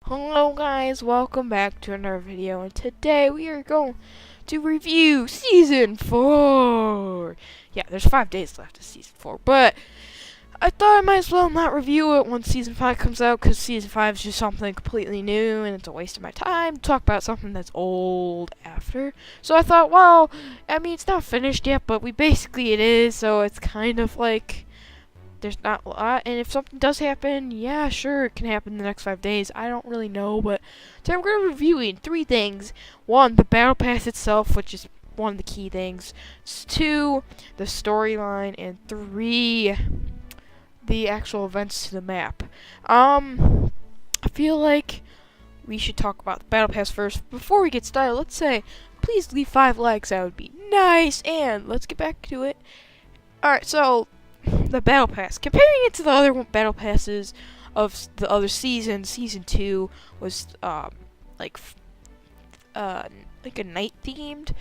Hello guys, welcome back to another video, and today we are going to review Season 4! Yeah, there's 5 days left of Season 4, but I thought I might as well not review it once Season 5 comes out, because Season 5 is just something completely new, and it's a waste of my time to talk about something that's old after. So I thought, well, I mean, it's not finished yet, but it is, so it's kind of like there's not a lot, and if something does happen, yeah, sure, it can happen in the next 5 days. I don't really know, but today I'm going to be reviewing 3 things. 1, the Battle Pass itself, which is one of the key things. 2, the storyline, and 3, the actual events to the map. I feel like we should talk about the Battle Pass first. Before we get started, let's say, please leave 5 likes, that would be nice, and let's get back to it. Alright, so the Battle Pass. Comparing it to the other Battle Passes of the other seasons, Season 2 was like a night themed.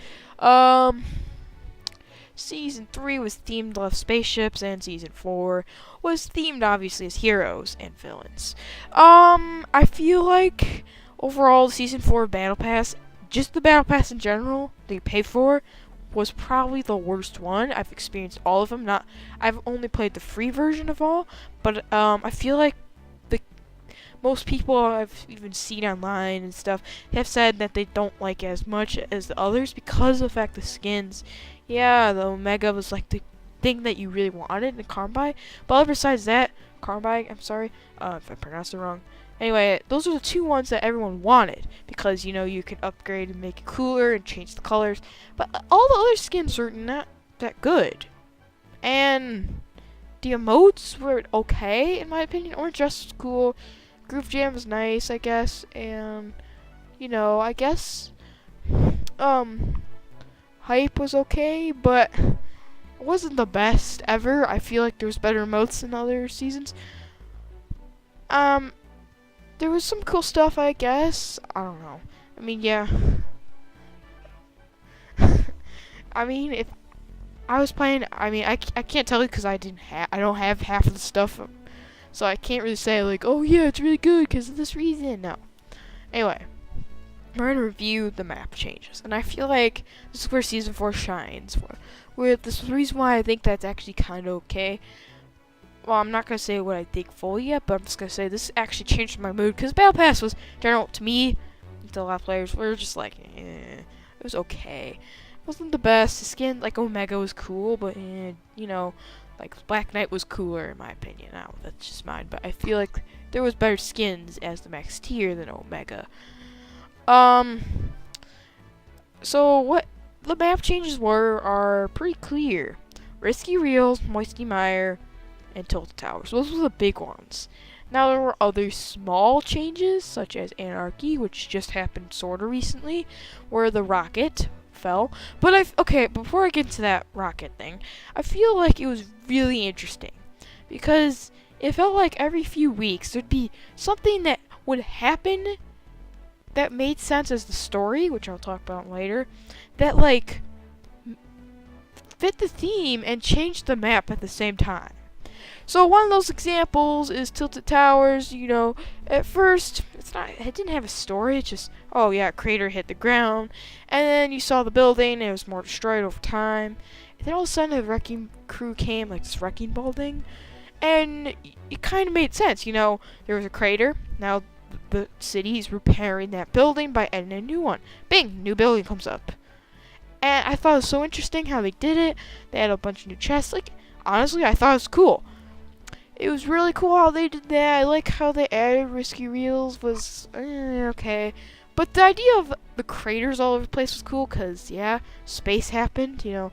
Season 3 was themed of spaceships, and Season 4 was themed obviously as heroes and villains. I feel like overall Season 4 Battle Pass, just the Battle Pass in general that you pay for, was probably the worst one. I've experienced all of them. I've only played the free version of all, but I feel like the most people I've even seen online and stuff have said that they don't like it as much as the others because of the fact the skins. Yeah, the Omega was like the thing that you really wanted in Carmby, but besides that, Carmby, I'm sorry if I pronounced it wrong. Anyway, those are the 2 ones that everyone wanted because, you know, you can upgrade and make it cooler and change the colors. But all the other skins are not that good. And the emotes were okay, in my opinion. Orange Dress was cool. Groove Jam was nice, I guess. And, you know, I guess, Hype was okay, but it wasn't the best ever. I feel like there was better emotes in other seasons. There was some cool stuff, I guess. I don't know. I mean, yeah. I mean, if I was playing, I mean, I can't tell you because I don't have half of the stuff, so I can't really say like, oh yeah, it's really good because of this reason. No. Anyway, we're gonna review the map changes, and I feel like this is where Season 4 shines. This is the reason why I think that's actually kind of okay. Well, I'm not going to say what I think fully yet, but I'm just going to say this actually changed my mood, because Battle Pass was, general to me, to a lot of players, we were just like, it was okay. It wasn't the best. The skin, like Omega was cool, but, you know, like Black Knight was cooler, in my opinion. Now, that's just mine, but I feel like there was better skins as the max tier than Omega. So what the map changes are pretty clear. Risky Reels, Moisty Mire, and Tilted Towers. Those were the big ones. Now there were other small changes, such as Anarchy, which just happened sorta recently, where the rocket fell. But okay, before I get into that rocket thing, I feel like it was really interesting because it felt like every few weeks there'd be something that would happen that made sense as the story, which I'll talk about later, that like fit the theme and changed the map at the same time. So one of those examples is Tilted Towers. You know, at first it didn't have a story. It's just, oh yeah, a crater hit the ground, and then you saw the building, and it was more destroyed over time. And then all of a sudden, the wrecking crew came, like this wrecking ball thing, and it kind of made sense. You know, there was a crater. Now the city is repairing that building by adding a new one. Bing, new building comes up. And I thought it was so interesting how they did it. They had a bunch of new chests. Like, honestly, I thought it was cool. It was really cool how they did that. I like how they added Risky Reels was okay. But the idea of the craters all over the place was cool because, yeah, space happened, you know.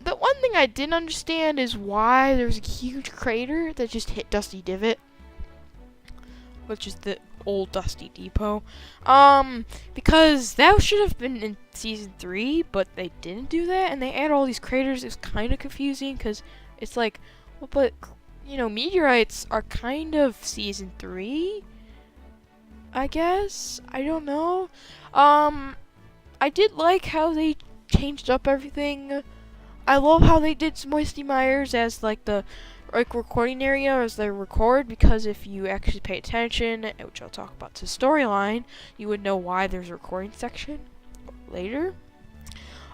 The one thing I didn't understand is why there was a huge crater that just hit Dusty Divot, which is the old Dusty Depot. Because that should have been in Season 3, but they didn't do that, and they add all these craters. It's kind of confusing because it's like, well, but you know, meteorites are kind of Season 3, I guess. I don't know. I did like how they changed up everything. I love how they did Moisty Mires as like the like recording area as they record, because if you actually pay attention, which I'll talk about to storyline, you would know why there's a recording section later.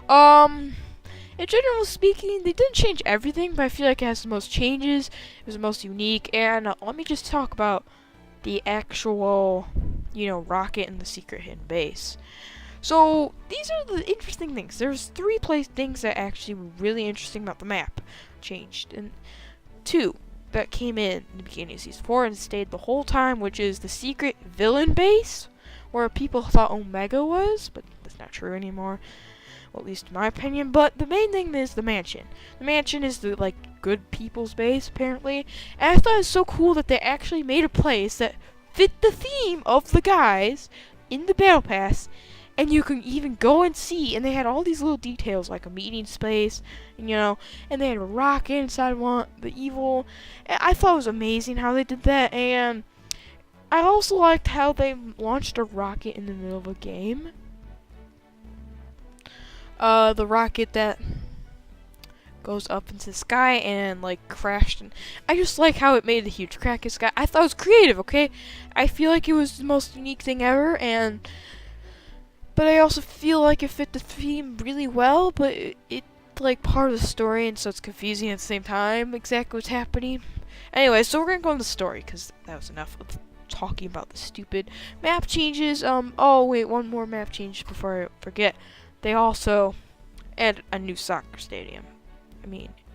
In general speaking, they didn't change everything, but I feel like it has the most changes. It was the most unique, and let me just talk about the actual, rocket and the secret hidden base. So these are the interesting things. There's three things that actually were really interesting about the map changed, and two that came in the beginning of Season 4 and stayed the whole time, which is the secret villain base, where people thought Omega was, but that's not true anymore. Well, at least in my opinion. But the main thing is the mansion. The mansion is the good people's base, apparently. And I thought it was so cool that they actually made a place that fit the theme of the guys in the Battle Pass, and you can even go and see. And they had all these little details, like a meeting space, and they had a rocket inside one, the evil. And I thought it was amazing how they did that. And I also liked how they launched a rocket in the middle of a game. The rocket that goes up into the sky and crashed, and I just like how it made a huge crack in the sky. I thought it was creative, okay? I feel like it was the most unique thing ever, but I also feel like it fit the theme really well, but it's part of the story, and so it's confusing at the same time exactly what's happening. Anyway, so we're gonna go into the story, because that was enough of talking about the stupid map changes. Oh wait, one more map change before I forget. They also added a new soccer stadium.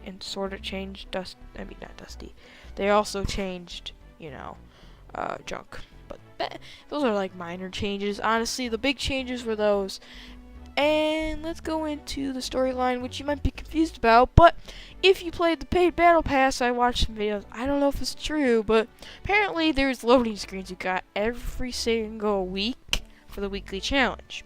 And sort of changed not Dusty. They also changed, junk. But those are minor changes. Honestly, the big changes were those. And let's go into the storyline, which you might be confused about. But if you played the paid battle pass, I watched some videos. I don't know if it's true, but apparently there's loading screens you got every single week for the weekly challenge.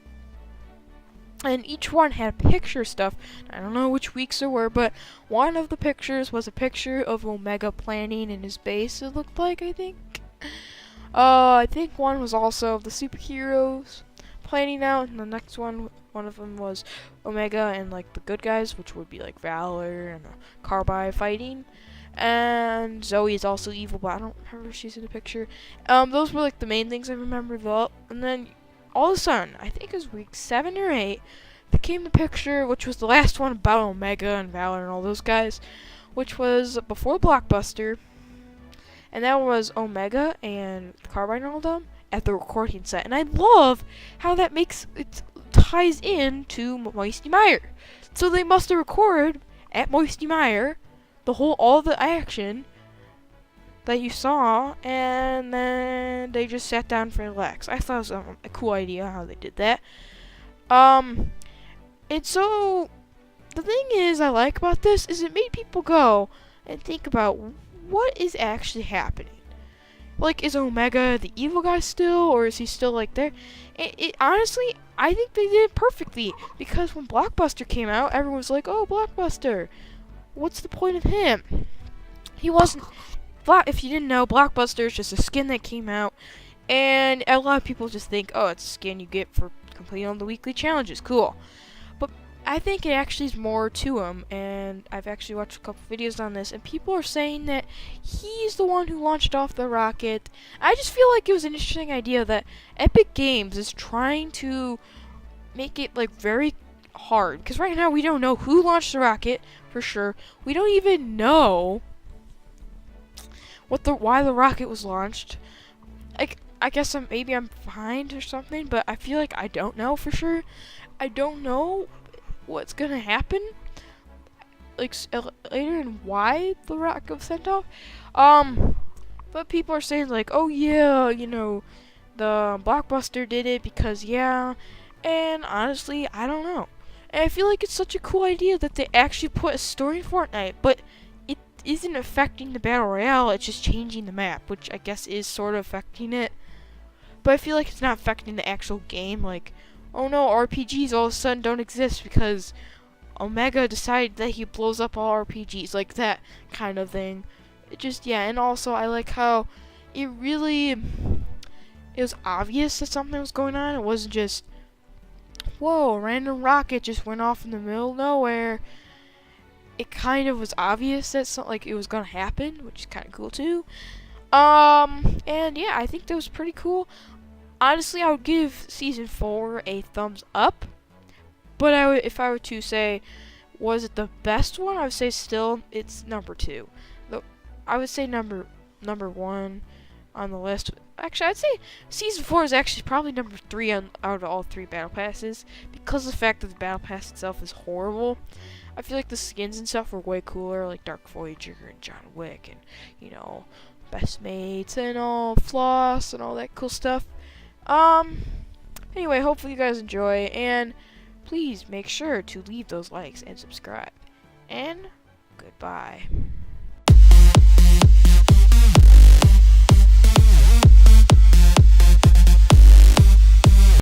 And each one had picture stuff. I don't know which weeks there were, but one of the pictures was a picture of Omega planning in his base, it looked like, I think. I think one was also of the superheroes planning out, and the next one of them was Omega and the good guys, which would be Valor and Carbide fighting. And Zoe is also evil, but I don't remember if she's in the picture. Those were the main things I remember though. And then all of a sudden, I think it was week 7 or 8, there came the picture, which was the last one about Omega and Valor and all those guys, which was before Blockbuster, and that was Omega and Carbine and all them at the recording set. And I love how that ties in to Moisty Mire. So they must have recorded at Moisty Mire all the action that you saw, and then they just sat down for relax. I thought it was a cool idea how they did that. And so the thing I like about this is it made people go and think about what is actually happening. Is Omega the evil guy still, or is he still there? It honestly, I think they did it perfectly, because when Blockbuster came out, everyone was like, "Oh, Blockbuster, what's the point of him?" He wasn't. If you didn't know, Blockbuster is just a skin that came out, and a lot of people just think, oh, it's a skin you get for completing all the weekly challenges. Cool. But I think it actually is more to him, and I've actually watched a couple videos on this, and people are saying that he's the one who launched off the rocket. I just feel like it was an interesting idea that Epic Games is trying to make it very hard, because right now we don't know who launched the rocket for sure. We don't even know why the rocket was launched. I guess maybe I'm behind or something, but I feel like I don't know for sure. I don't know what's gonna happen later and why the rocket was sent off. But people are saying oh yeah, the Blockbuster did it because yeah, and honestly I don't know. And I feel like it's such a cool idea that they actually put a story in Fortnite, but isn't affecting the Battle Royale, it's just changing the map, which I guess is sort of affecting it. But I feel like it's not affecting the actual game, oh no, RPGs all of a sudden don't exist because Omega decided that he blows up all RPGs, that kind of thing. And also I like how it was obvious that something was going on. It wasn't just, whoa, a random rocket just went off in the middle of nowhere. it kind of was obvious that like it was gonna happen, which is kind of cool too. And yeah, I think that was pretty cool. Honestly, I would give season 4 a thumbs up. But if I were to say, was it the best one? I would say still it's number 2. Though I would say number 1 on the list. Actually, I'd say season 4 is actually probably number 3 out of all 3 battle passes, because of the fact that the battle pass itself is horrible. I feel like the skins and stuff were way cooler, like Dark Voyager and John Wick, and Best Mates and all Floss and all that cool stuff. Anyway, hopefully you guys enjoy, and please make sure to leave those likes and subscribe. And goodbye.